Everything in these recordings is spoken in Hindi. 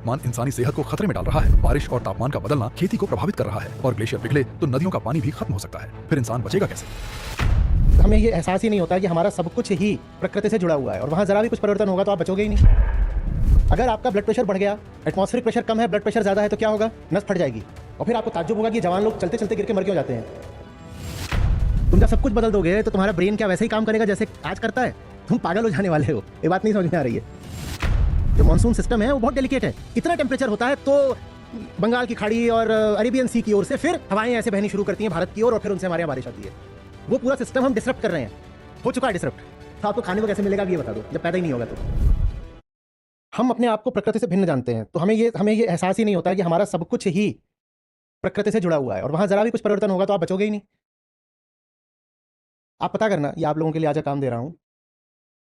तापमान इंसानी सेहत को खतरे में डाल रहा है। बारिश और तापमान का बदलना खेती को प्रभावित कर रहा है और ग्लेशियर पिघले तो नदियों का पानी भी खत्म हो सकता है। फिर इंसान बचेगा कैसे? हमें ये एहसास ही नहीं होता कि हमारा सब कुछ ही प्रकृति से जुड़ा हुआ है और वहाँ जरा भी कुछ परिवर्तन होगा तो आप बचोगे ही नहीं। अगर आपका ब्लड प्रेशर बढ़ गया, एटमॉस्फेरिक प्रेशर कम है, ब्लड प्रेशर ज़्यादा है तो क्या होगा? नस फट जाएगी। और फिर आपको ताज्जुब होगा कि जवान लोग चलते चलते गिर के मर क्यों जाते हैं। तुम जब सब कुछ बदल दोगे तो तुम्हारा ब्रेन क्या वैसे ही काम करेगा जैसे आज करता है? तुम पागल हो जाने वाले हो। ये बात नहीं समझ में आ रही है। जो मानसून सिस्टम है वो बहुत डेलिकेट है। इतना टेम्परेचर होता है तो बंगाल की खाड़ी और अरेबियन सी की ओर से फिर हवाएं ऐसे बहनी शुरू करती हैं भारत की ओर और फिर उनसे हमारे यहाँ बारिश आती है। वो पूरा सिस्टम हम डिसरप्ट कर रहे हैं। हो चुका है डिसरप्ट। तो आपको खाने को कैसे मिलेगा ये बता दो जब पैदा ही नहीं होगा तो। हम अपने आप को प्रकृति से भिन्न जानते हैं तो हमें ये एहसास ही नहीं होता कि हमारा सब कुछ ही प्रकृति से जुड़ा हुआ है और वहाँ जरा भी कुछ परिवर्तन होगा तो आप बचोगे ही नहीं। आप पता करना, ये आप लोगों के लिए आज काम दे रहा हूँ,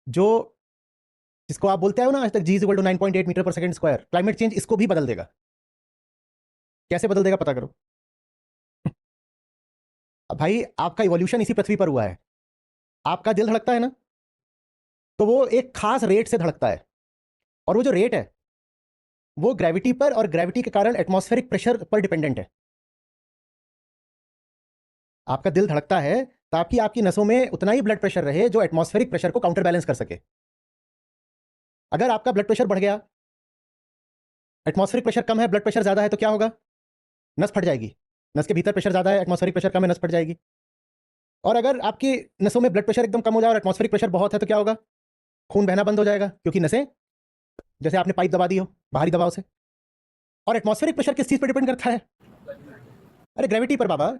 जो जिसको आप बोलते हो ना आज तक G = 9.8 मीटर पर सेकंड स्क्वायर, क्लाइमेट चेंज इसको भी बदल देगा। कैसे बदल देगा पता करो। अब भाई आपका इवोल्यूशन इसी पृथ्वी पर हुआ है। आपका दिल धड़कता है ना, तो वो एक खास रेट से धड़कता है और वो जो रेट है वो ग्रेविटी पर और ग्रेविटी के कारण एटमॉस्फेरिक प्रेशर पर डिपेंडेंट है। आपका दिल धड़कता है ताकि आपकी नसों में उतना ही ब्लड प्रेशर रहे जो एटमॉस्फेरिक प्रेशर को काउंटर बैलेंस कर सके। अगर आपका ब्लड प्रेशर बढ़ गया, एटमॉस्फेरिक प्रेशर कम है, ब्लड प्रेशर ज्यादा है तो क्या होगा? नस फट जाएगी। नस के भीतर प्रेशर ज्यादा है, एटमॉस्फेरिक प्रेशर कम है, नस फट जाएगी। और अगर आपकी नसों में ब्लड प्रेशर एकदम कम हो जाए और एटमॉस्फेरिक प्रेशर बहुत है तो क्या होगा? खून बहना बंद हो जाएगा, क्योंकि नसें जैसे आपने पाइप दबा दी हो बाहरी दबाव से। और एटमॉस्फेरिक प्रेशर किस चीज पर डिपेंड करता है? अरे ग्रेविटी पर बाबा।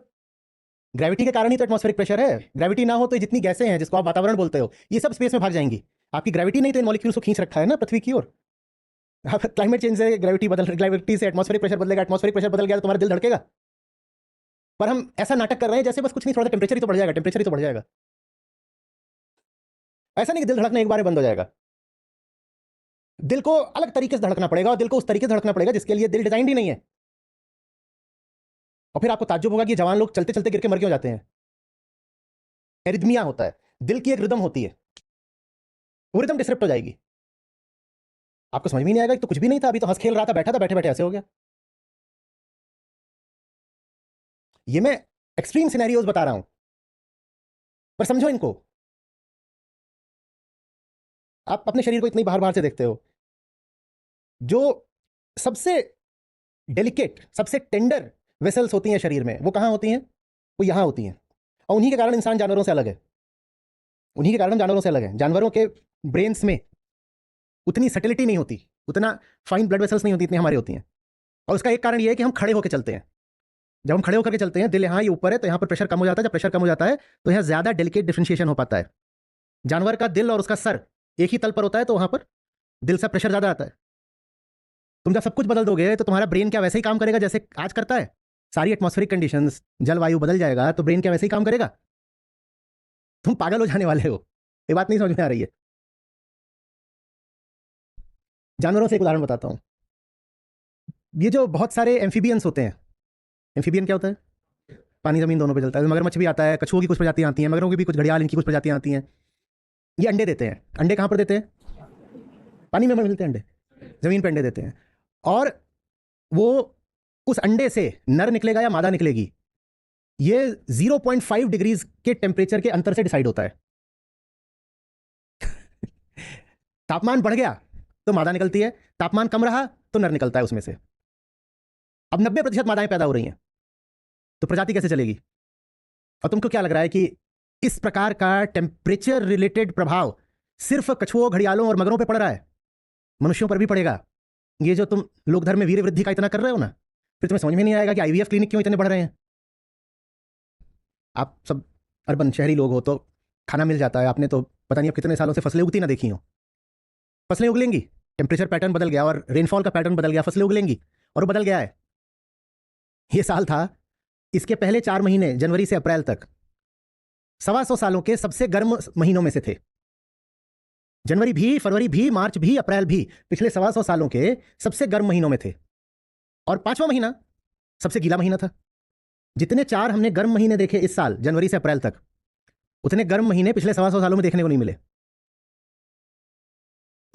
ग्रेविटी के कारण ही तो एटमॉस्फेरिक प्रेशर है। ग्रेविटी ना हो तो जितनी गैसें हैं जिसको आप वातावरण बोलते हो ये सब स्पेस में भाग जाएंगी। आपकी ग्रेविटी नहीं तो इन मॉलिक्यूल्स को खींच रखा है ना पृथ्वी की ओर। क्लाइमेट चेंज से ग्रेविटी से एटमॉस्फेरिक प्रेशर बदलेगा, एटमॉस्फेरिक प्रेशर बदल गया तो तुम्हारा दिल धड़केगा। पर हम ऐसा नाटक कर रहे हैं जैसे बस कुछ नहीं, थोड़ा टेम्परेचर ही तो बढ़ जाएगा, टेम्परेचर ही तो बढ़ जाएगा। ऐसा नहीं कि दिल धड़कना एक बार में बंद हो जाएगा। दिल को अलग तरीके से धड़कना पड़ेगा और दिल को उस तरीके से धड़कना पड़ेगा जिसके लिए दिल डिजाइन ही नहीं है। और फिर आपको ताज्जुब होगा कि जवान लोग चलते चलते गिर के मर क्यों जाते हैं। एरिथमिया होता है, दिल की एक रिदम होती है, वो रिदम डिसरप्ट हो जाएगी। आपको समझ में नहीं आएगा तो कुछ भी नहीं था, अभी तो हंस खेल रहा था, बैठा था, बैठे बैठे ऐसे हो गया। ये मैं एक्सट्रीम सिनेरियोज बता रहा हूं, पर समझो इनको। आप अपने शरीर को इतनी बाहर बाहर से देखते हो, जो सबसे डेलिकेट, सबसे टेंडर वेसल्स होती हैं शरीर में, वो कहां होती हैं? वो यहां होती हैं। और उन्हीं के कारण इंसान जानवरों से अलग है। उन्हीं के कारण हम जानवरों से अलग हैं। जानवरों के ब्रेन्स में उतनी सटिलिटी नहीं होती, उतना फाइन ब्लड वेसल्स नहीं होती, इतनी हमारी होती हैं। और उसका एक कारण ये है कि हम खड़े होकर चलते हैं। जब हम खड़े होकर के चलते हैं, दिल यहाँ ये ऊपर है तो यहाँ पर प्रेशर कम हो जाता है। जब प्रेशर कम हो जाता है तो यहाँ ज्यादा डेलिकेट डिफरेंशिएशन हो पाता है। जानवर का दिल और उसका सर एक ही तल पर होता है तो वहां पर दिल से प्रेशर ज्यादा आता है। तुम जब सब कुछ बदल दोगे तो तुम्हारा ब्रेन क्या वैसे ही काम करेगा जैसे आज करता है? सारी एटमॉस्फेरिक कंडीशंस, जलवायु बदल जाएगा तो ब्रेन क्या वैसे ही काम करेगा? तुम पागल हो जाने वाले हो। ये बात नहीं समझ में आ रही है। जानवरों से एक उदाहरण बताता हूं। ये जो बहुत सारे एम्फीबियंस होते हैं, एम्फीबियन क्या होता है? पानी जमीन दोनों पे चलता है। मगरमच्छ भी आता है, कछुओं की कुछ प्रजातियां आती हैं, मगरों की भी कुछ, घड़ियाल इनकी कुछ प्रजातियां आती हैं। ये अंडे देते हैं। अंडे कहां पर देते हैं? पानी में मिलते हैं अंडे, जमीन पे अंडे देते हैं। और वो उस अंडे से नर निकलेगा या मादा निकलेगी, ये 0.5 डिग्रीज के टेम्परेचर के अंतर से डिसाइड होता है। तापमान बढ़ गया तो मादा निकलती है, तापमान कम रहा तो नर निकलता है उसमें से। अब 90% मादाएं पैदा हो रही हैं, तो प्रजाति कैसे चलेगी? और तुमको क्या लग रहा है कि इस प्रकार का टेम्परेचर रिलेटेड प्रभाव सिर्फ कछुओं, घड़ियालों और मगरों पे पड़ रहा है? मनुष्यों पर भी पड़ेगा। ये जो तुम लोक धर्म में वीर्य वृद्धि का इतना कर रहे हो ना, फिर तुम्हें समझ में नहीं आएगा कि आईवीएफ क्लिनिक क्यों इतने बढ़ रहे हैं। आप सब अर्बन शहरी लोग हो तो खाना मिल जाता है, आपने तो पता नहीं अब कितने सालों से फसलें उगती ना देखी हो। फसलें उगलेंगी, टेम्परेचर पैटर्न बदल गया और रेनफॉल का पैटर्न बदल गया, फसलें उगलेंगी और वो बदल गया है। ये साल था, इसके पहले 4 महीने जनवरी से अप्रैल तक 125 सालों के सबसे गर्म महीनों में से थे। जनवरी भी, फरवरी भी, मार्च भी, अप्रैल भी पिछले 125 सालों के सबसे गर्म महीनों में थे। और 5वां महीना सबसे गीला महीना था। जितने 4 हमने गर्म महीने देखे इस साल जनवरी से अप्रैल तक, उतने गर्म महीने पिछले 125 सालों में देखने को नहीं मिले।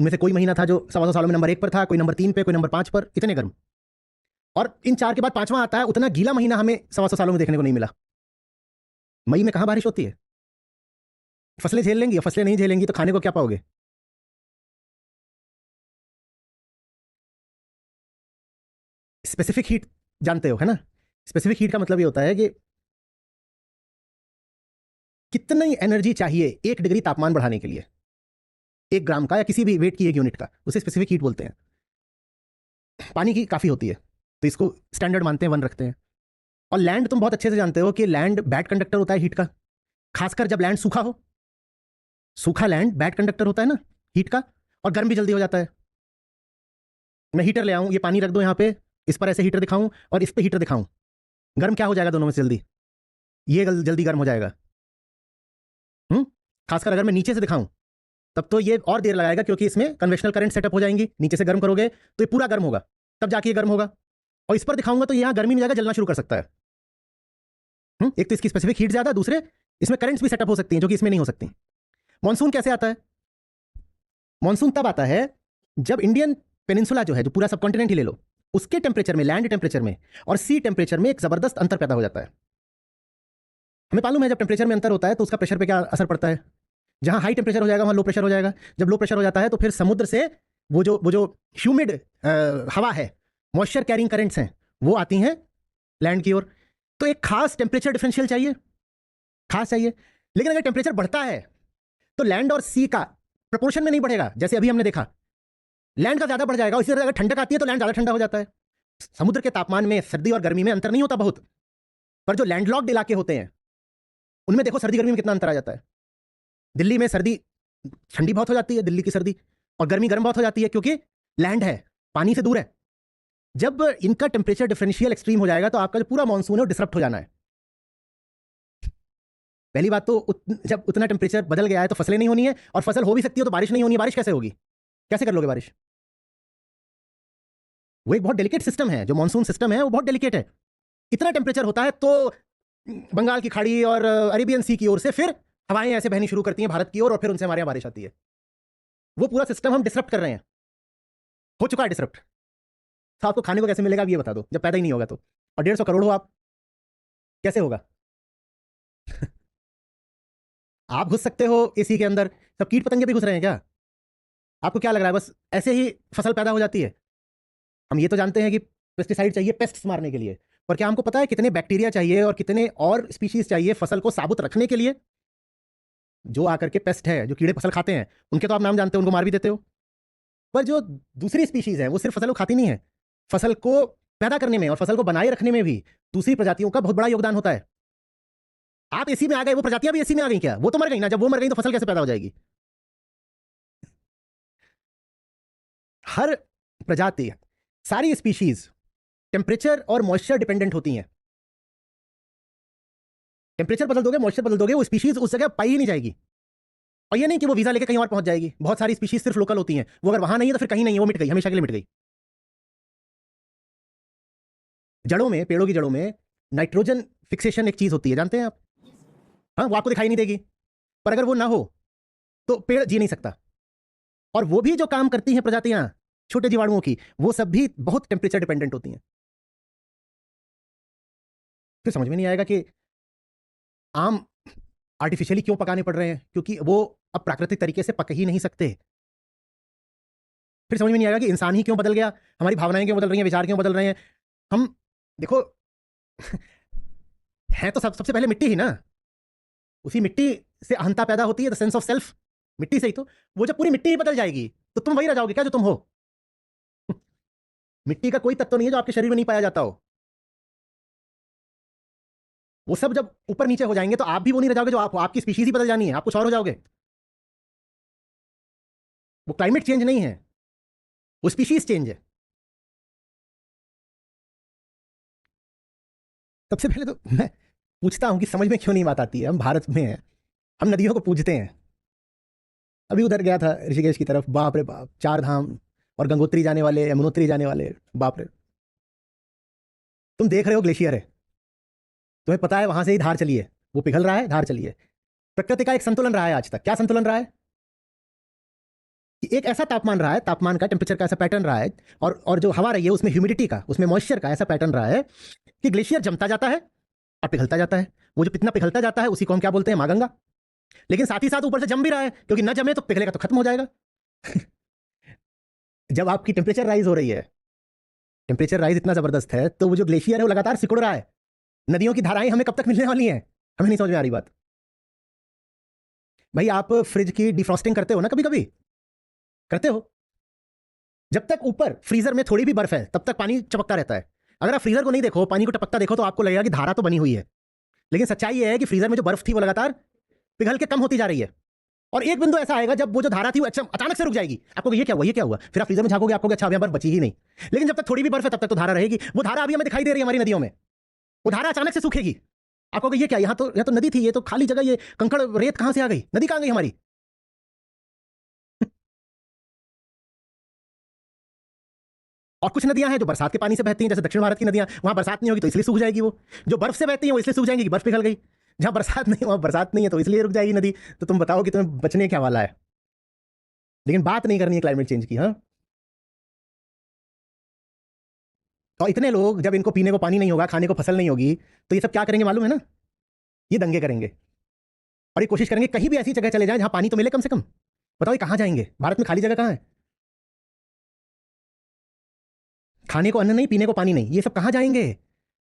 उनमें से कोई महीना था जो 125 सालों में नंबर 1 पर था, कोई नंबर 3 पे, कोई नंबर 5 पर, इतने गर्म। और इन 4 के बाद 5वां आता है, उतना गीला महीना हमें 125 सालों में देखने को नहीं मिला। मई में कहां बारिश होती है? फसलें झेल लेंगी, फसलें नहीं झेलेंगी तो खाने को क्या पाओगे? स्पेसिफिक हीट जानते हो, है ना? स्पेसिफिक हीट का मतलब ये होता है कि कितनी एनर्जी चाहिए 1 डिग्री तापमान बढ़ाने के लिए, 1 ग्राम का या किसी भी वेट की 1 यूनिट का, उसे स्पेसिफिक हीट बोलते हैं। पानी की काफी होती है तो इसको स्टैंडर्ड मानते हैं, 1 रखते हैं। और लैंड तुम बहुत अच्छे से जानते हो कि लैंड बैड कंडक्टर होता है हीट का, खासकर जब लैंड सूखा हो। सूखा लैंड बैड कंडक्टर होता है ना हीट का, और गर्म भी जल्दी हो जाता है। मैं हीटर ले आऊं, ये पानी रख दो यहाँ पे, इस पर ऐसे हीटर दिखाऊं और इस पे हीटर दिखाऊं, गर्म क्या हो जाएगा दोनों में से जल्दी? ये जल्दी गर्म हो जाएगा। खासकर अगर मैं नीचे से दिखाऊं तब तो ये और देर लगाएगा, क्योंकि इसमें कन्वेंशनल करंट सेटअप हो जाएंगी। नीचे से गर्म करोगे तो ये पूरा गर्म होगा, तब जाके ये गर्म होगा। और इस पर दिखाऊंगा तो यहाँ गर्मी नहीं जाएगा, जलना शुरू कर सकता है। एक तो इसकी स्पेसिफिक हीट ज्यादा, दूसरे इसमें करंट्स भी सेटअप हो सकती हैं जो कि इसमें नहीं हो सकती। मॉनसून कैसे आता है? मॉनसून तब आता है जब इंडियन पेनिनसुला जो है, जो पूरा सब कॉन्टिनेंट ही ले लो, उसके टेम्परेचर में, लैंड टेम्परेचर में और सी टेम्परेचर में एक जबरदस्त अंतर पैदा हो जाता है। हमें मालूम है जब टेम्परेचर में अंतर होता है तो उसका प्रेशर पे क्या असर पड़ता है। जहां हाई टेम्परेचर हो जाएगा वहां लो प्रेशर हो जाएगा। जब लो प्रेशर हो जाता है तो फिर समुद्र से वो जो ह्यूमिड हवा है, मॉइस्चर कैरिंग करंट्स हैं, वो आती हैं लैंड की ओर। तो एक खास टेम्परेचर डिफरेंशियल चाहिए, खास चाहिए। लेकिन अगर टेम्परेचर बढ़ता है तो लैंड और सी का प्रपोर्शन में नहीं बढ़ेगा, जैसे अभी हमने देखा लैंड का ज्यादा बढ़ जाएगा। इसी तरह अगर ठंडक आती है तो लैंड ज्यादा ठंडा हो जाता है। समुद्र के तापमान में सर्दी और गर्मी में अंतर नहीं होता बहुत, पर जो लैंडलॉक्ड इलाके होते हैं उनमें देखो सर्दी गर्मी में कितना अंतर आ जाता है। दिल्ली में सर्दी ठंडी बहुत हो जाती है, दिल्ली की सर्दी, और गर्मी गर्म बहुत हो जाती है, क्योंकि लैंड है, पानी से दूर है। जब इनका टेम्परेचर डिफरेंशियल एक्सट्रीम हो जाएगा तो आपका जो पूरा मानसून है वो डिसरप्ट हो जाना है। पहली बात तो जब उतना टेम्परेचर बदल गया है तो फसलें नहीं होनी है, और फसल हो भी सकती है तो बारिश नहीं होनी है। बारिश कैसे होगी? कैसे कर लोगे बारिश? वो एक बहुत डेलिकेट सिस्टम है, जो मानसून सिस्टम है वो बहुत डेलिकेट है। इतना टेम्परेचर होता है तो बंगाल की खाड़ी और अरेबियन सी की ओर से फिर हवाएं ऐसे बहनी शुरू करती हैं भारत की ओर, और फिर उनसे हमारे यहाँ बारिश आती है। वो पूरा सिस्टम हम डिसरप्ट कर रहे हैं, हो चुका है डिसरप्ट। तो आपको खाने को कैसे मिलेगा अब ये बता दो, जब पैदा ही नहीं होगा तो। और 150 करोड़ हो आप, कैसे होगा? आप घुस सकते हो एसी के अंदर, सब कीट पतंगे भी घुस रहे हैं क्या? आपको क्या लग रहा है बस ऐसे ही फसल पैदा हो जाती है? हम ये तो जानते हैं कि पेस्टिसाइड चाहिए पेस्ट्स मारने के लिए, पर क्या हमको पता है कितने बैक्टीरिया चाहिए और कितने और स्पीशीज चाहिए फसल को साबुत रखने के लिए? जो आकर के पेस्ट है, जो कीड़े फसल खाते हैं, उनके तो आप नाम जानते हो, उनको मार भी देते हो। पर जो दूसरी स्पीशीज है वो सिर्फ फसल को खाती नहीं है, फसल को पैदा करने में और फसल को बनाए रखने में भी दूसरी प्रजातियों का बहुत बड़ा योगदान होता है। आप एसी में आ गए, वो प्रजातियां भी एसी में आ गई क्या? वो तो मर गई ना। जब वो मर गई तो फसल कैसे पैदा हो जाएगी? हर प्रजाति, सारी स्पीशीज टेम्परेचर और मॉइस्चर डिपेंडेंट होती हैं। टेम्परेचर बदल दोगे, मॉइस्चर बदल दोगे, वो स्पीशीज उस जगह पाई ही नहीं जाएगी। और ये नहीं कि वो वीजा लेके कहीं और पहुंच जाएगी। बहुत सारी स्पीशीज सिर्फ लोकल होती हैं, वो अगर वहां नहीं है तो फिर कहीं नहीं है, वो मिट गई, हमेशा के लिए मिट गई। जड़ों में, पेड़ों की जड़ों में नाइट्रोजन फिक्सेशन एक चीज होती है, जानते हैं आप? हाँ, वो आपको दिखाई नहीं देगी, पर अगर वो ना हो तो पेड़ जी नहीं सकता। और वो भी जो काम करती हैं प्रजातियां छोटे जीवाणुओं की, वो सब भी बहुत टेम्परेचर डिपेंडेंट होती हैं। फिर समझ में नहीं आएगा कि आम आर्टिफिशियली क्यों पकाने पड़ रहे हैं, क्योंकि वो अब प्राकृतिक तरीके से पक ही नहीं सकते। फिर समझ में नहीं आएगा कि इंसान ही क्यों बदल गया, हमारी भावनाएं क्यों बदल रही हैं, विचार क्यों बदल रहे हैं। हम देखो है तो सबसे पहले मिट्टी ही ना, उसी मिट्टी से अहंता पैदा होती है, द सेंस ऑफ सेल्फ, मिट्टी से ही। तो वो जब पूरी मिट्टी ही बदल जाएगी तो तुम वही रह जाओगे क्या जो तुम हो? मिट्टी का कोई तत्व नहीं है जो आपके शरीर में नहीं पाया जाता हो। वो सब जब ऊपर नीचे हो जाएंगे तो आप भी वो नहीं रह जाओगे जो आप हो, आपकी स्पीशीज ही बदल जानी है, आप कुछ और हो जाओगे। वो क्लाइमेट चेंज नहीं है, वो स्पीशीज चेंज है। सबसे पहले तो मैं पूछता हूं कि समझ में क्यों नहीं बात आती है। हम भारत में हैं, हम नदियों को पूजते हैं। अभी उधर गया था ऋषिकेश की तरफ, बाप रे बाप, 4 धाम और गंगोत्री जाने वाले, यमुनोत्री जाने वाले, बाप रे। तुम देख रहे हो ग्लेशियर है, तुम्हें पता है वहां से ही धार चली है, वो पिघल रहा है, धार चली है। प्रकृति का एक संतुलन रहा है आज तक। क्या संतुलन रहा है? कि एक ऐसा तापमान रहा है, तापमान का, टेम्परेचर का ऐसा पैटर्न रहा है, और जो हवा रही है उसमें ह्यूमिडिटी का, उसमें मॉइस्चर का ऐसा पैटर्न रहा है कि ग्लेशियर जमता जाता है और पिघलता जाता है। वो जो कितना पिघलता जाता है उसी को हम क्या बोलते हैं, मागंगा। लेकिन साथ ही साथ ऊपर से जम भी रहा है, क्योंकि न जमे तो पिघलेगा तो खत्म हो जाएगा। जब आपकी टेम्परेचर राइज हो रही है, टेम्परेचर राइज इतना जबरदस्त है, तो वो जो ग्लेशियर है वो लगातार सिकुड़ रहा है। नदियों की धाराएं हमें कब तक मिलने वाली हैं, हमें नहीं समझ में आ रही बात। भाई आप फ्रिज की डिफ्रॉस्टिंग करते हो ना, कभी कभी करते हो। जब तक ऊपर फ्रीजर में थोड़ी भी बर्फ है तब तक पानी चमकता रहता है। अगर आप फ्रीजर को नहीं देखो, पानी को टपकता देखो, तो आपको लगेगा कि धारा तो बनी हुई है। लेकिन सच्चाई ये है कि फ्रीजर में जो बर्फ थी वो लगातार पिघल के कम होती जा रही है, और एक बिंदु ऐसा आएगा जब वो जो धारा थी वो अच्छा अचानक से रुक जाएगी। आपको ये क्या हुआ, ये क्या हुआ, फिर आप फ्रीजर में झांकोगे, आपको अच्छा, अब यहाँ बर्फ बची ही नहीं। लेकिन जब तक थोड़ी भी बर्फ है तब तक तो धारा रहेगी। वो धारा अभी हमें दिखाई दे रही है हमारी नदियों में, वो धारा अचानक से सूखेगी। आपको ये क्या, यहाँ तो नदी थी, ये तो खाली जगह, ये कंकड़ रेत कहां से आ गई, नदी कहां गई हमारी। और कुछ नदियां हैं जो बरसात के पानी से बहती हैं, जैसे दक्षिण भारत की नदियां, वहां बरसात नहीं होगी तो इसलिए सूख जाएगी। वो जो बर्फ से बहती हैं वो इसलिए सूख जाएंगी कि बर्फ पिघल गई। जहां बरसात नहीं, वहां बरसात नहीं है तो इसलिए रुक जाएगी नदी। तो तुम बताओ कि तुम्हें बचने क्या वाला है। लेकिन बात नहीं करनी है क्लाइमेट चेंज की। हाँ, और इतने लोग, जब इनको पीने को पानी नहीं होगा, खाने को फसल नहीं होगी, तो ये सब क्या करेंगे मालूम है ना, ये दंगे करेंगे और ये कोशिश करेंगे कहीं भी ऐसी जगह चले जाएं जहां पानी तो मिले कम से कम। बताओ ये कहां जाएंगे, भारत में खाली जगह कहां है, खाने को अन्न नहीं, पीने को पानी नहीं, ये सब कहां जाएंगे।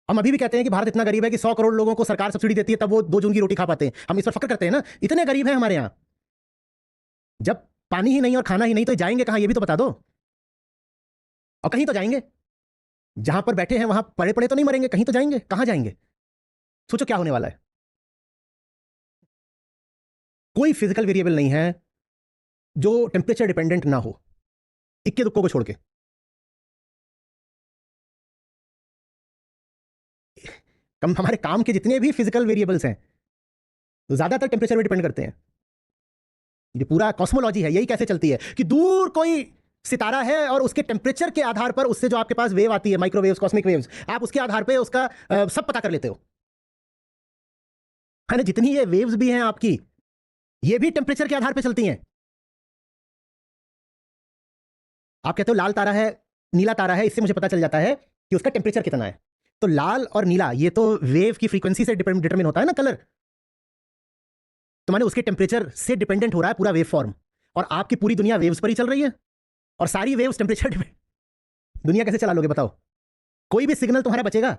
हम अभी भी कहते हैं कि भारत इतना गरीब है कि 100 करोड़ लोगों को सरकार सब्सिडी देती है तब वो 2 जून की रोटी खा पाते हैं। हम इस पर फक्र करते हैं ना, इतने गरीब हैं हमारे यहां। जब पानी ही नहीं और खाना ही नहीं तो जाएंगे कहां, ये भी तो बता दो। और कहीं तो जाएंगे, जहां पर बैठे हैं वहां पड़े पड़े तो नहीं मरेंगे, कहीं तो जाएंगे, कहां जाएंगे। सोचो क्या होने वाला है। कोई फिजिकल वेरिएबल नहीं है जो टेम्परेचर डिपेंडेंट ना हो, इक्के दुक्कों को छोड़ के। कम हमारे काम के जितने भी फिजिकल वेरिएबल्स हैं तो ज्यादातर टेम्परेचर पे डिपेंड करते हैं। ये पूरा कॉस्मोलॉजी है, यही कैसे चलती है कि दूर कोई सितारा है और उसके टेम्परेचर के आधार पर उससे जो आपके पास वेव आती है, माइक्रोवेव्स, कॉस्मिक वेव्स, आप उसके आधार पर उसका सब पता कर लेते हो, है ना। जितनी ये वेव्स भी हैं आपकी, ये भी टेम्परेचर के आधार पर चलती हैं। आप कहते हो लाल तारा है, नीला तारा है, इससे मुझे पता चल जाता है कि उसका टेम्परेचर कितना है। तो लाल और नीला ये तो वेव की फ्रीक्वेंसी से डिटरमिन होता है ना, कलर। तो माने उसके टेम्परेचर से डिपेंडेंट हो रहा है पूरा वेव फॉर्म। और आपकी पूरी दुनिया वेव्स पर ही चल रही है, और सारी वेव्स टेम्परेचर डिपेंड। दुनिया कैसे चला लोगे बताओ, कोई भी सिग्नल तुम्हारा बचेगा